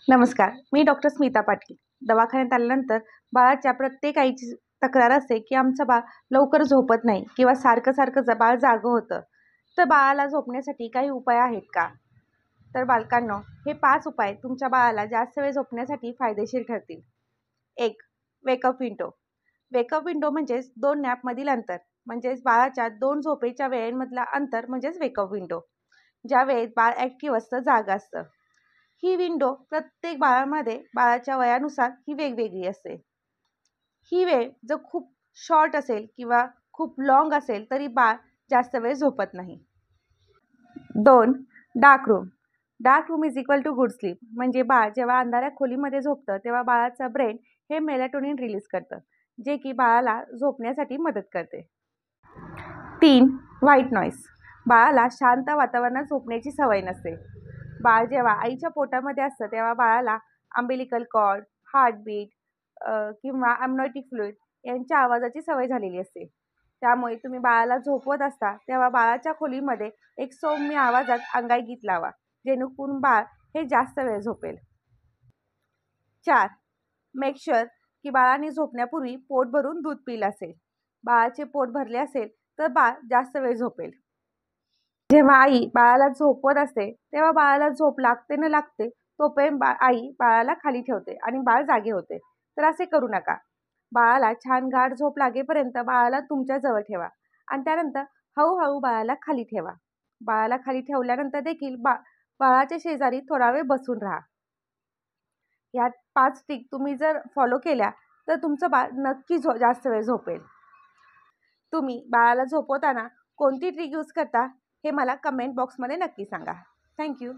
नमस्कार, मी डॉक्टर स्मिता पाटील. दवाखान्यात आल्यानंतर बाळाच्या प्रत्येक आईची तक्रार असते की आमचं बाळ लवकर झोपत नाही किंवा सारखं बाळ जागं होतं. तर बाळाला झोपण्यासाठी काही उपाय आहेत का? तर बालकांनो, हे 5 उपाय तुमच्या बाळाला जास्त वेळ झोपण्यासाठी फायदेशीर ठरतील. 1. Wake up window. वेकअप विंडो म्हणजेच 2 नॅपमधील अंतर, म्हणजेच बाळाच्या 2 झोपेच्या वेळेमधला अंतर म्हणजेच वेकअप विंडो. ज्या वेळेत बाळ ॲक्टिव्ह असतं, जागं असतं. ही विंडो प्रत्येक बाळामध्ये बाळाच्या वयानुसार ही वेगवेगळी असते. ही वेळ जर खूप शॉर्ट असेल किंवा खूप लाँग असेल तरी बाळ जास्त वेळ झोपत नाही. 2. Dark room. Dark room is equal to good sleep. म्हणजे बाळ जेव्हा अंधाऱ्या खोलीमध्ये झोपतं तेव्हा बाळाचं ब्रेन हे मेलाटोनिन रिलीज करतं, जे की बाळाला झोपण्यासाठी मदत करते. 3. White noise. बाळाला शांत वातावरणात झोपण्याची सवय नसते. बाळ जेव्हा आईच्या पोटामध्ये असतं तेव्हा बाळाला अम्बिलिकल कॉर्ड, हार्टबीट किंवा अम्नियोटिक फ्लुइड यांच्या आवाजाची सवय झालेली असते. त्यामुळे तुम्ही बाळाला झोपवत असता तेव्हा बाळाच्या खोलीमध्ये एक सौम्य आवाजात अंगाई लावा, जेणेकरून बाळ हे जास्त वेळ झोपेल. 4. मेक शुअर की बाळाने झोपण्यापूर्वी पोट भरून दूध पिलं असेल. बाळाचे पोट भरले असेल तर बाळ जास्त वेळ झोपेल. जेव्हा आई बाळाला झोपवत असते तेव्हा बाळाला झोप लागते न लागते तोपर्यंत आई बाळाला खाली ठेवते आणि बाळ जागे होते. तर असे करू नका. बाळाला छान गाढ झोप लागेपर्यंत बाळाला तुमच्या जवळ ठेवा आणि त्यानंतर हळूहळू बाळाला खाली ठेवा. बाळाला खाली ठेवल्यानंतर देखील बाळाच्या शेजारी थोडा वेळ बसून राहा. ह्या 5 ट्रिक तुम्ही जर फॉलो केल्या तर तुमचं बाळ नक्की जास्त वेळ झोपेल. तुम्ही बाळाला झोपवताना कोणती ट्रिक यूज करता हे मला कमेंट बॉक्समध्ये नक्की सांगा. थँक्यू.